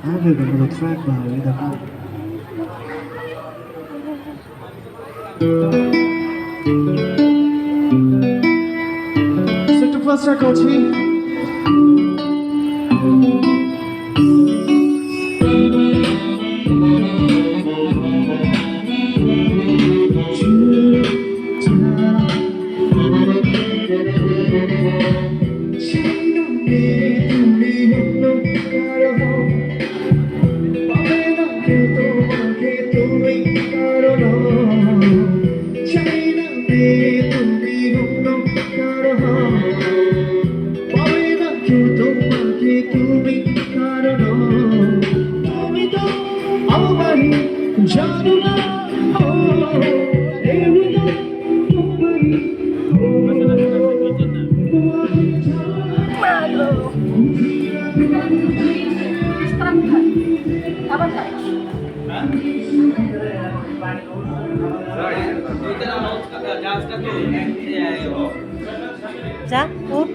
Avevo another track now with a Set to first track, Ochi. জানো না যা উঠ